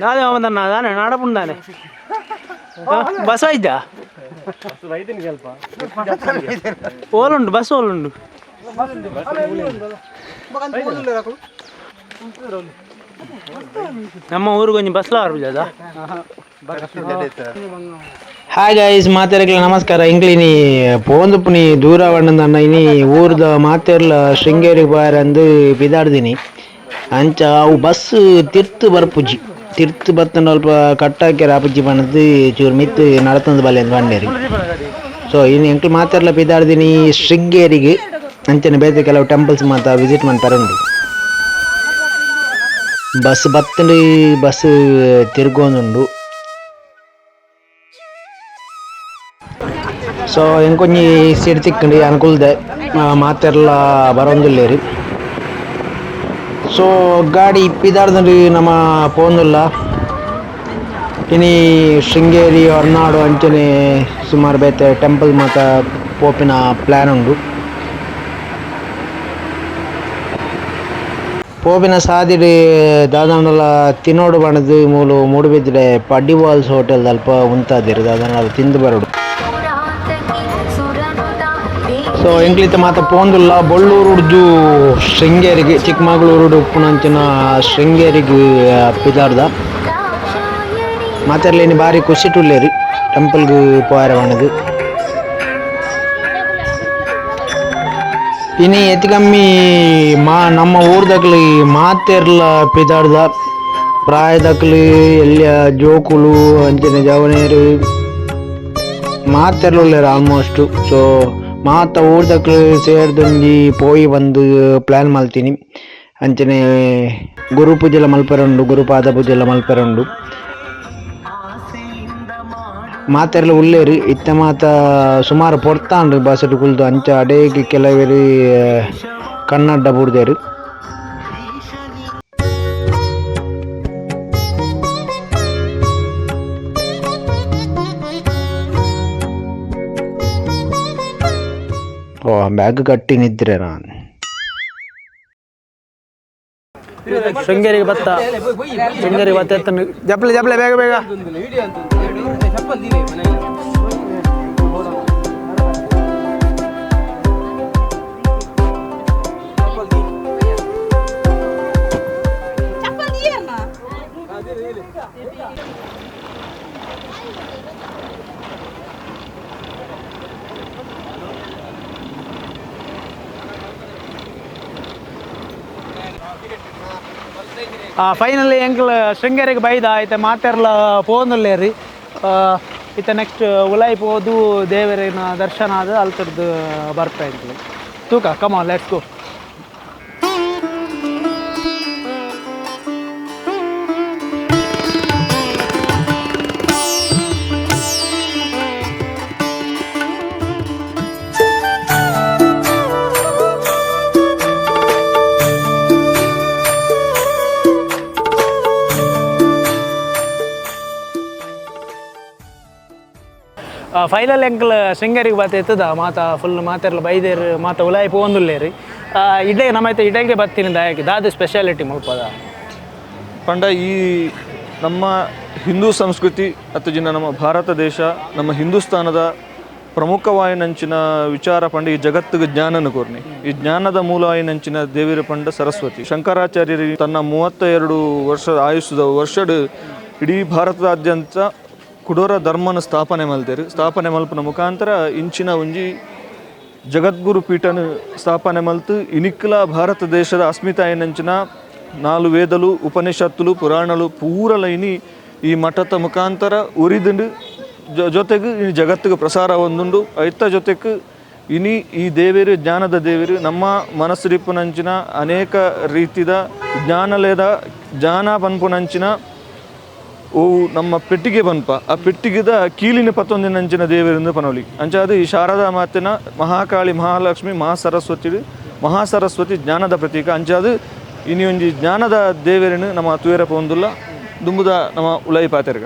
ನಾನೇ ಅವನನ್ನ ನಾನೇ ನಾಡಪುಂಡಾನೆ ಬಸ್ ಆಯ್ತಾ ಓಲುಂಡು ಬಸ್ ಓಲುಂಡು ನಮ್ಮ ಊರಿಗೆ ಒಂಜಿ ಬಸ್ಲ ಆರುಜದ ಹಾಯ್ ಗೈಸ್ ಮಾತೆರ್ಗಳ ನಮಸ್ಕಾರ ಇಂಗ್ಲಿನಿ ಪೋಂದುಪುನಿ ದೂರ ಬಣ್ಣದನ್ನ ಇನಿ ಊರ್ದ ಮಾತೆರ್ಲ ಶೃಂಗೇರಿಗೆ ಬಾರಂದು ಬಿದಾಡ್ದಿನಿ ಅಂಚ ಅವು ಬಸ್ ತಿರ್ತು ಬರ್ಪುಜಿ ತಿರ್ತು ಬತ್ತಂಡು ಅಲ್ಪ ಕಟ್ಟಾಕ್ಯಾರ ಆಪುಜಿ ಬಣ್ಣದ್ದು ಚೂರು ಮಿತ್ತು ನಡತಂದು ಬಲ್ಲೆ ಅಂತ ಬಂಡೇರಿ ಸೊ ಇನ್ನು ಎಂಕ್ಲು ಮಾತೆರ್ಲ ಬಿದಾಡ್ದಿನಿ ಶೃಂಗೇರಿಗೆ ಅಂಚನೆ ಬೇತೆ ಕೆಲವು ಟೆಂಪಲ್ಸ್ ಮಾತ ವಿಸಿಟ್ ಮಾಡ್ತಾರುಂಡು ಬಸ್ ಬತ್ತಂಡು ಬಸ್ ತಿರ್ಗೊಂದುಂಡು ಸೊ ಎಂಕೊಂಜಿ ಸೀಟ್ ತಿಕ್ಕಂಡು ಅನುಕೂಲದೆ ಮಾತೆರ್ಲ ಬರೊಂದುಲ್ಲೇರಿ ಸೊ ಗಾಡಿ ಇಪ್ಪಿದಾರ್ದು ನಮ್ಮ ಪೋಂದುಲ್ಲ ಇನಿ ಶೃಂಗೇರಿ ಹೊರನಾಡು ಅಂಚನೆ ಸುಮಾರು ಬೇತೆ ಟೆಂಪಲ್ ಮಾತ ಪೋಪಿನ ಪ್ಲ್ಯಾನ್ ಉಂಡು ಪೋಪಿನ ಸಾದಿಡ್ ದಾದಾಂಡಲ ತಿನ್ನೋಡು ಬಣ್ಣದು ಮೂಲು ಮೂಡುಬಿದ್ರೆ ಪಡ್ಡಿವಾಲ್ಸ್ ಹೋಟೆಲ್ ಅಲ್ಪ ಉಂತಾದಿರು ದಾದಾಂಡಲ ತಿಂದು ಬರೋಡು ಸೊ ಎಂಕ್ಲಿತ ಮಾತ ಪೋಂದುಲ್ಲ ಬೊಳ್ಳೂರು ಉಡ್ದು ಶೃಂಗೇರಿಗೆ ಚಿಕ್ಕಮಗಳೂರು ಉಪ್ಪುನಂಚಿನ ಶೃಂಗೇರಿಗೆ ಪಿದಾರ್ದ ಮಾತೆರ್ಲೇನಿ ಭಾರಿ ಖುಷಿಟುಲ್ಲೇರಿ ಟೆಂಪಲ್ಗೆ ಪೋಯರ ಬಣ್ಣದು ಇನಿ ಹೆಚ್ಚು ಕಮ್ಮಿ ನಮ್ಮ ಊರ್ದಕ್ಲಿ ಮಾತೆರ್ಲ ಪಿದಾಡ್ದ ಪ್ರಾಯದಕ್ಲಿ ಎಲ್ಲಿಯ ಜೋಕುಲು ಅಂಚನೆ ಜವನೇರು ಮಾತೆರ್ಲ ಉಳ್ಳೇರು ಆಲ್ಮೋಸ್ಟ್ ಸೊ ಮಾತ ಊರ್ದಕ್ಲು ಸೇರ್ದೊಂಜಿ ಪೋಯಿ ಬಂದು ಪ್ಲ್ಯಾನ್ ಮಲ್ತೀನಿ ಅಂಚನೆ ಗುರು ಪೂಜೆಲ ಮಲ್ಪೆರುಂಡು ಗುರುಪಾದ ಪೂಜೆಲ ಮಲ್ಪೆರುಂಡು ಮಾತೆರ್ಲ ಉಳ್ಳೇರು ಇತ್ತ ಮಾತ ಸುಮಾರು ಪೊರ್ತಾಂಡು ಬಸ್ಸಡ್ ಕುಲ್ದು ಅಂಚ ಅಡೇಗೆ ಕೆಲವೇರು ಕನ್ನಡ ಬುಡ್ದೇರು ಓ ಬ್ಯಾಗ್ ಕಟ್ಟಿ ನಿದ್ರೆ ನಾನು ಶೃಂಗೇರಿಗೆ ಬತ್ತ ಶೃಂಗೇರಿಗೆ ಬತ್ತ ಎತ್ತ ಜಪ್ಲೆ ಜಪ್ಲೆ ಬೇಗ ಬೇಗ ಫೈನಲಿ ಎಂಕ್ಲು ಶೃಂಗೇರಿಗೆ ಬೈದ ಆಯ್ತು ಮಾತೆರ್ಲ ಪೋಂದುಲ್ಲೇರಿ ಇತ್ತ ನೆಕ್ಸ್ಟ್ ಉಲಾಯಿ ಪೋದು ದೇವರಿನ ದರ್ಶನ ಆದ ಅಲ್ತರ್ದು ಬರ್ತಾ ಎಂಕ್ಲು ತೂಕ ಕಮಾನ್ ಲೆಟ್ಸ್ ಗೋ ಫೈನಲ್ ಎಂಕ್ಲು ಶೃಂಗೇರಿಗೆ ಬತ್ತ ಎತ್ತದ ಮಾತ ಫುಲ್ ಮಾತೆರ್ಲ ಬೈದೇರು ಮಾತ ಉಲಾಯಿ ಪೋಂದುಲ್ಲೇರಿ ಇಡೇ ನಮ್ಮೈತೆ ಇಡೇಗೆ ಬತ್ತೀನಿ ದಾಯಕ್ಕೆ ದಾದ ಸ್ಪೆಷಾಲಿಟಿ ಮುಲ್ಪದ ಪಂಡ ಈ ನಮ್ಮ ಹಿಂದೂ ಸಂಸ್ಕೃತಿ ಮತ್ತು ಜಿನ್ನ ನಮ್ಮ ಭಾರತ ದೇಶ ನಮ್ಮ ಹಿಂದೂಸ್ತಾನದ ಪ್ರಮುಖವಾಯಿನಂಚಿನ ವಿಚಾರ ಪಂಡ ಈ ಜಗತ್ತಿಗೆ ಜ್ಞಾನನ ಕೋರ್ನಿ ಈ ಜ್ಞಾನದ ಮೂಲವಾಯಿನಂಚಿನ ದೇವಿರ ಪಂಡ ಸರಸ್ವತಿ ಶಂಕರಾಚಾರ್ಯರು ತನ್ನ 32 ವರ್ಷ ಆಯುಷ್ಯದ ವರ್ಷಡ್ ಇಡೀ ಭಾರತದಾದ್ಯಂತ ಕುಡೋರ ಧರ್ಮನ ಸ್ಥಾಪನೆ ಮಲ್ತೇರು ಸ್ಥಾಪನೆ ಮಲ್ಪನ ಮುಖಾಂತರ ಇಂಚಿನ ಒಂಜಿ ಜಗದ್ಗುರು ಪೀಠನ ಸ್ಥಾಪನೆ ಮಲ್ತು ಇನಿಕ್ಲ ಭಾರತ ದೇಶದ ಅಸ್ಮಿತಾಯಿನಂಚಿನ 4 ವೇದಲು ಉಪನಿಷತ್ತುಲು ಪುರಾಣಲು ಪೂರಲೈನಿ ಈ ಮಠದ ಮುಖಾಂತರ ಉರಿದುಂಡು ಜೊತೆಗೆ ಈ ಜಗತ್ತಿಗೆ ಪ್ರಸಾರ ಹೊಂದುಂಡು ಐತ ಜೊತೆಗೆ ಇನಿ ಈ ದೇವೇರು ಜ್ಞಾನದ ದೇವೇರು ನಮ್ಮ ಮನಸ್ಸಿರಿಪ್ಪುನಂಚಿನ ಅನೇಕ ರೀತಿದ ಜ್ಞಾನಲೇದ ಜ್ಞಾನ ಪನ್ಪುನಂಚಿನ ಓ ನಮ್ಮ ಪೆಟ್ಟಿಗೆ ಬನ್ಪ ಆ ಪೆಟ್ಟಿಗೆದ ಕೀಲಿನ ಪತ್ತೊಂದಿನಂಚಿನ ದೇವರಿಂದ ಪನೋಲಿ ಅಂಚಾದ ಈ ಶಾರದಾ ಮಾತಿನ ಮಹಾಕಾಳಿ ಮಹಾಲಕ್ಷ್ಮಿ ಮಹಾಸರಸ್ವತಿ ಜ್ಞಾನದ ಪ್ರತೀಕ ಅಂಚಾದ ಇನಿ ಒಂಜಿ ಜ್ಞಾನದ ದೇವರನ್ನು ನಮ್ಮ ತುಯರ ಪೊಂದುಲ್ಲ ದುಂಬುದ ನಮ್ಮ ಉಲಾಯಿ ಪಾತೆರ್ಗ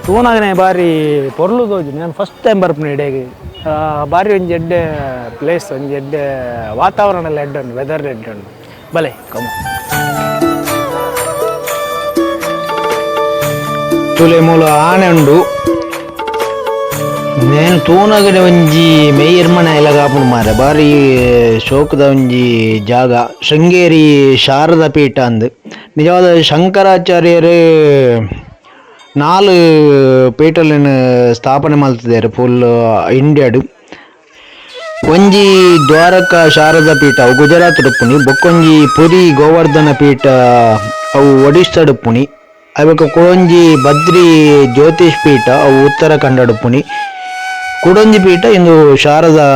ತೂನಾಗನೆ ಬಾರಿ ಪೊರ್ಲು ತೋಜು ನಾನು ಫಸ್ಟ್ ಟೈಮ್ ಬರ್ಪುನಿ ಇಡೆಗೆ ಬಾರಿ ಒಂಜಿ ಎಡ್ಡೆ ಪ್ಲೇಸ್ ಒಂಜಿ ಎಡ್ಡೆ ವಾತಾವರಣ ಎಲ್ಲ ಎಡ್ಡೆ ಉಂಡು ವೆದರ್ ಎಡ್ಡೆ ಉಂಡು ಬಲೆ ಕಮ್ಮ ತುಲೆ ಮೂಲ ಆನೆ ಉಂಡು నేను ತೂನಗಡೆ ಒಂಜಿ ಮೇಯರ್ಮನ ಎಲ್ಲ ಕಾಪುಂಡು ಮಾರೆ ಬಾರಿ ಶೋಕದ ಒಂಜಿ ಜಾಗ ಶೃಂಗೇರಿ ಶಾರದಾ ಪೀಠ ಅಂದ್ ನಿಜವಾದ ಶಂಕರಾಚಾರ್ಯರು 4 ಪೀಠలను ಸ್ಥಾಪನೆ ಮಲ್ತಿದ್ದಾರೆ ಫುಲ್ ಇಂಡಿಯಾಡು ಒಂಜಿ ದ್ವಾರಕ ಶಾರದಾ ಪೀಠ ಅವು ಗುಜರಾತ್ ಡುಪ್ಪುನಿ ಬೊಕ್ಕೊಂಜಿ ಪುರಿ ಗೋವರ್ಧನ ಪೀಠ ಅವು ಒಡಿಶಾ ಡುಪ್ಪುನಿ ಅವಕ್ಕೆ ಕುಡೊಂಜಿ ಬದ್ರಿ ಜ್ಯೋತಿಷ್ ಪೀಠ ಅವು ಉತ್ತರಾಖಂಡ ಡುಪ್ಪುನಿ ಕುಡೊಂಜಿ ಪೀಠ ಇಂದು ಶಾರದಾ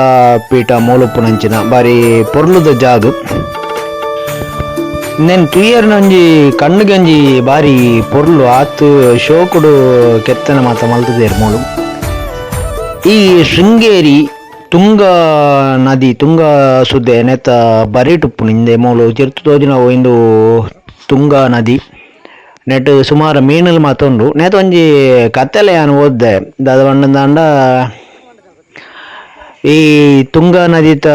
ಪೀಠ ಮೂಲುಪ್ಪುನಂಚಿನ ಬಾರಿ ಪೊರ್ಲುದ ಜಾಗ నేను ಕ್ಲಿಯರ್ನ ಒಂಜಿ ಕಣ್ಣಿಗೆ ಒಂಜಿ ಬಾರಿ ಪೊರ್ಲು ಆತು ಶೋಕುಡು ಕೆತ್ತನೆ ಮಾತ ಮಲ್ತದೇರು ಮೂಲು ಈ ಶೃಂಗೇರಿ ತುಂಗಾ ನದಿ ತುಂಗಾ ಸುದ್ದೆ ನೆತ್ತ ಬರಿಟುಪ್ಪುನು ಇಂದೆ ಮೂಲು ಚಿರ್ತು ತೋಜಿ ನಾವು ಇಂದು ತುಂಗಾ ನದಿ ನೆಟ್ ಸುಮಾರು ಮೀನುಲು ಮಾತ ಉಂಡು ನೆತ್ತ ಒಂಜಿ ಕತ್ತೆಲೆ ನಾನು ಓದ್ದೆ ದಾದ ಬಣ್ಣದಾಂಡ ಈ ತುಂಗಾ ನದಿತ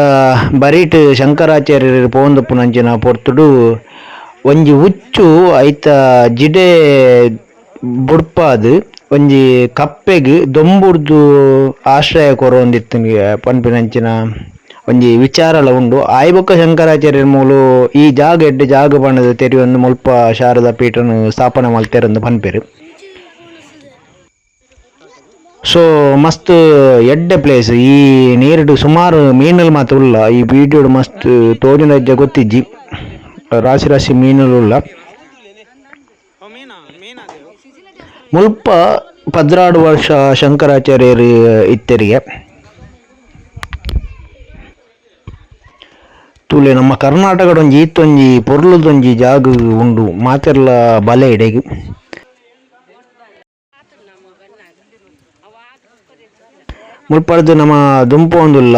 ಬರಿಟ್ ಶಂಕರಾಚಾರ್ಯರು ಪೋಂದುಪ್ಪುನಂಚಿನ ಪೊರ್ತುಡು ಒಂಜಿ ಹುಚ್ಚು ಐತ ಜಿಡೆ ಬುಡ್ಪಾದ್ ಒಂಜಿ ಕಪ್ಪೆಗ್ ದೊಂಬುಡ್ದು ಆಶ್ರಯ ಕೊರೊಂದಿತ್ತು ಪನ್ಪಿನಂಚಿನ ಒಂಜಿ ವಿಚಾರಲ ಉಂಡು ಆಯ್ಬೊಕ್ಕ ಶಂಕರಾಚಾರ್ಯರ ಮೂಲು ಈ ಜಾಗ ಎಡ್ಡೆ ಜಾಗ ಬಣ್ಣದ ತೆರಿಯೊಂದು ಮುಲ್ಪ ಶಾರದಾ ಪೀಠನು ಸ್ಥಾಪನೆ ಮಲ್ತೆರಂದು ಪನ್ಪೆರು ಸೊ ಮಸ್ತ್ ಎಡ್ಡೆ ಪ್ಲೇಸ್ ಈ ನೀರುಡು ಸುಮಾರು ಮೀನುಲು ಮಾತ್ರ ಉಲ್ಲ ಈ ವಿಡಿಯೋಡು ಮಸ್ತ್ ತೋಜಿನ ಗೊತ್ತಿಜ್ಜಿ ರಾಶಿ ರಾಶಿ ಮೀನುಲು ಉಲ್ಲ ಮುಲ್ಪ 16 ವರ್ಷ ಶಂಕರಾಚಾರ್ಯರು ಇತ್ತೆರಿಗೆ ತೂಲೆ ನಮ್ಮ ಕರ್ನಾಟಕದ ಒಂಜಿ ಈತೊಂಜಿ ಪೊರ್ಲುದೊಂಜಿ ಜಾಗ ಉಂಡು ಮಾತೆರ್ಲ ಬಲೆ ಇಡೆಗ್ ಮುಲ್ಪಡ್ದು ನಮ್ಮ ದುಂಪು ಒಂದುಲ್ಲ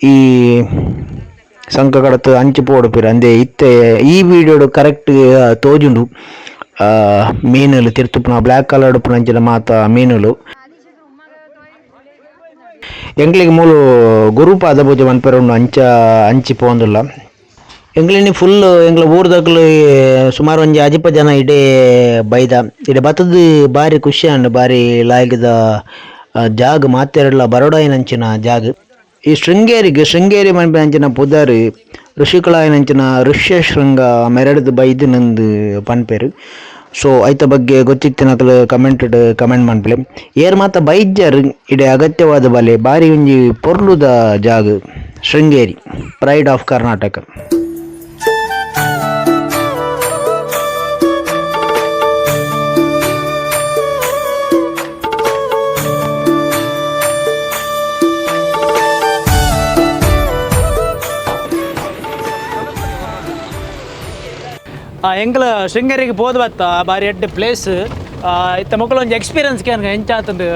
ಈ ಸಂಕ ಕಡತು ಅಂಚು ಪೋಡುಪಿರ ಅಂದೆ ಇತ್ತೆ ಈ ವಿಡಿಯೋಡು ಕರೆಕ್ಟ್ ತೋಜುಂಡು ಮೀನುಲು ತಿರ್ತುಪುನ ಬ್ಲ್ಯಾಕ್ ಕಲರ್ ಉಪ್ಪುನ ಅಂಚಿನ ಮಾತ ಮೀನುಲು ಎಂಕ್ಲಿಗೆ ಮೂಲು ಗುರುಪಾದ ಪೂಜೆ ಮನ್ಪೆರ ಉಂಡು ಅಂಚಿ ಪೋಂದುಲ್ಲ ಎಂಕ್ಲಿನಿ ಫುಲ್ ಎಂಕ್ಲ ಊರ್ದಕ್ಲು ಸುಮಾರು ಒಂಜಿ ಅಜಿಪ ಜನ ಇಡೇ ಬೈದ ಇಡೆ ಬತ್ತದ ಬಾರಿ ಖುಷಿ ಅಂಡ್ ಬಾರಿ ಲಾಯ್ಕದ ಜಾಗ ಮಾತೆರಡ್ಲ ಬರೋಡಾಯಿನಂಚಿನ ಜಾಗ ಈ ಶೃಂಗೇರಿ ಮನ್ಪೆನಂಚಿನ ಪುದರ್ ಋಷಿಕಳಾಯಿನಂಚಿನ ಋಷ್ಯ ಶೃಂಗ ಮೆರಡ್ದು ಬೈದಿನಂದು ಪನ್ಪೆರು ಸೊ ಐತ ಬಗ್ಗೆ ಗೊತ್ತಿತ್ತಿನಕಲು ಕಮೆಂಟ್ ಮನ್ಪಲೆ ಏರ್ ಮಾತ ಬೈಜ್ಜರ್ ಇಡೆ ಅಗತ್ಯವಾದ ಬಲೆ ಬಾರಿ ಒಂಜಿ ಪೊರ್ಲುದ ಜಾಗ ಶೃಂಗೇರಿ ಪ್ರೈಡ್ ಆಫ್ ಕರ್ನಾಟಕ ಎಂಕ್ಲ ಶೃಂಗೇರಿಗೆ ಪೋದು ಬತ್ತ ಬಾರಿ ಎಡ್ಡೆ ಪ್ಲೇಸ್ ಇತ್ತ ಮಕ್ಕಳು ಒಂಜಿ ಎಕ್ಸ್ಪೀರಿಯನ್ಸ್ ಕೇನ್ ಎಂಚಾತುಂಡು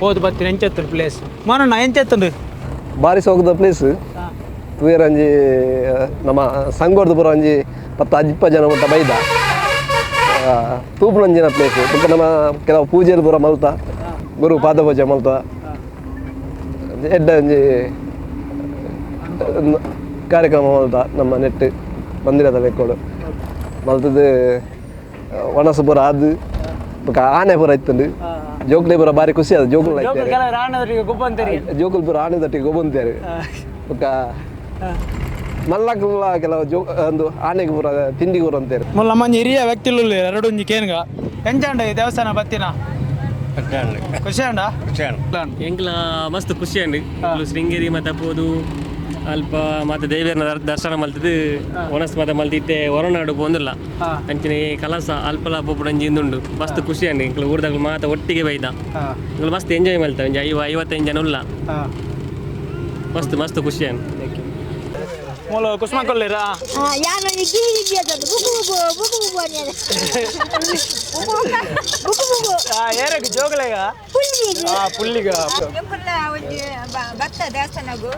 ಪೋದು ಬತ್ತಿನ ಎಂಚತ್ತುಂಡು ಪ್ಲೇಸ್ ಮಾನಣ್ಣ ಎಂಚತ್ತುಂಡು ಬಾರಿ ಸೋಕದ ಪ್ಲೇಸ್ ತೂಯರ್ ಒಂಜಿ ನಮ್ಮ ಸಂಗೋರ್ದು ಪೂರ ಒಂಜಿ 10-20 ಜನ ಮುಟ್ಟ ಬೈದ ತೂಪುನಂಜಿನ ಪ್ಲೇಸ್ ಬೊಕ್ಕ ನಮ್ಮ ಕೆಲವು ಪೂಜೆಲು ಪೂರ ಮಲ್ತ ಗುರು ಪಾದ ಪೂಜೆ ಮಲ್ತ ಎಡ್ಡೆ ಒಂಜಿ ಕಾರ್ಯಕ್ರಮ ಮಲ್ತ ನಮ್ಮ ನೆಟ್ ಮಂದಿರದ ಲೆಕ್ಕೋಡು ಮಲ್ತದ್ದು ಒಣಸು ಪೂರ ಆದು ಬೊಕ್ಕ ಆನೆ ಪೂರ ಇತ್ತುಂಡು ಜೋಕ್ಲೆ ಪೂರ ಬಾರಿ ಖುಷಿ ಆದ ಜೋಕುಲು ಜೋಕುಲು ಪೂರ ಆನೆದೊಟ್ಟಿಗೆ ಗೊಬ್ಬಂತಾರೆ ಬೊಕ್ಕ ಮಲ್ಲಕುಲ್ಲ ಕೆಲವು ಒಂದು ಆನೆಗೆ ಪೂರ ತಿಂಡಿ ಪೂರ ಅಂತಾರೆ ಮುಲ್ಲ ಮಂಜಿ ಹಿರಿಯ ವ್ಯಕ್ತಿಲು ಎರಡು ಒಂಜಿ ಕೇನ್ಗ ಎಂಚಾಂಡ ಈ ದೇವಸ್ಥಾನ ಬತ್ತಿನ ಖುಷಿ ಅಂಡ ಎಂಕ್ಲ ಮಸ್ತ್ ಖುಷಿ ಅಂಡಿ ಶೃಂಗೇರಿ ಮತ್ತೆ ಪೋದು ಅಲ್ಪ ಮತ್ತೆ ದೇವಿಯರ್ನ ದರ್ಶನ ಮಲ್ತದು ಒಣಸ್ ಮತ್ತೆ ಮಲ್ತಿತ್ತೆ ಹೊರನಾಡು ಪೋಂದಿಲ್ಲ ಅಂಚಿನ ಕಲಸ ಅಲ್ಪಲ ಪೋಪುಡಂಜಿ ಇಂದುಂಡು ಮಸ್ತ್ ಖುಷಿ ಅಂಡಿ ಇಂಕ್ಲ ಊರ್ದಾಗ ಮಾತ ಒಟ್ಟಿಗೆ ಬೈದ ಇಂಕ್ಲ ಮಸ್ತ್ ಎಂಜಾಯ್ ಮಲ್ತ ಒಂಜಿ 55 ಜನ ಉಲ್ಲ ಮಸ್ತ್ ಮಸ್ತ್ ಖುಷಿ ಅಂಡ್ ಮೂಲ ಕುಸ್ಮ ಕೊಲ್ಲಿರಾ ಯಾನು ಗಿರಿ ಗಿರಿ ಅದು ಬುಕು ಬುಕು ಬುಕು ಬುಕು ಅನ್ನಿದೆ ಬುಕು ಬುಕು ಏರಕ್ಕೆ ಜೋಗಲೆಗ ಪುಲ್ಲಿಗ ಒಂಜಿ ಭತ್ತ ದೇವಸ್ಥಾನಗು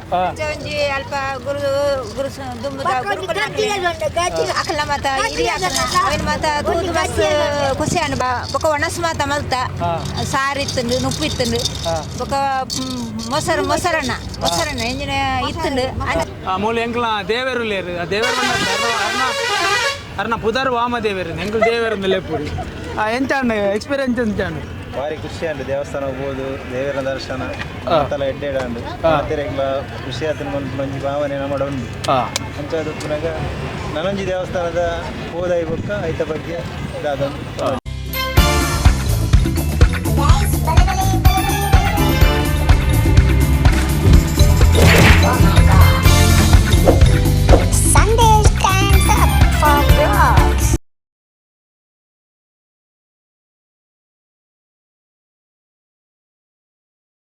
ಒಂಜಿ ಅಲ್ಪ ಗುರು ಗುರು ದುಂಬುದ ಗುರುಕುಲ ಅಕಲ ಮಾತ ಹಿರಿಯ ಅವನ ಮಾತ ತೂದು ಬಸ್ ಖುಷಿ ಅನ್ಬ ಬೊಕ ಒಣಸ್ ಮಾತ ಮಲ್ತ ಸಾರು ಇತ್ತಂಡು ನುಪ್ಪು ಇತ್ತಂಡು ಬೊಕ ಮೊಸರನ್ನ ಎಂಜಿನ ಇತ್ತಂಡು ಮೂಲ ಎಂಕ್ಲ ದೇವೇರು ಲೇರು ದೇವೇರು ಅರ್ನ ಪುದರ್ ವಾಮ ದೇವೇರು ಎಂಕ್ಲ ದೇವೇರು ಲೆಪ್ಪುರಿ ಎಂತ ಎಕ್ಸ್ಪೀರಿಯನ್ಸ್ ಎಂತ ಭಾರಿ ಖುಷಿ ಅಂಡು ದೇವಸ್ಥಾನ ಹೋಗೋದು ದೇವರ ದರ್ಶನ ಅಂತೆಲ್ಲ ಎಡ್ಡೆಡಂಡು ಮಾತೆರೆಗ್ಲ ಖುಷಿ ಆತನ ಮಂಜಿ ಭಾವನೆ ನಮ್ಮಡ ಉಂಡು ಅಂಚಾದ ಪುನಗ ನನೊಂಜಿ ದೇವಸ್ಥಾನದ ಹೋದಾಯಿ ಬೊಕ್ಕ ಐತ ಬಗ್ಗೆ ಇದಾದ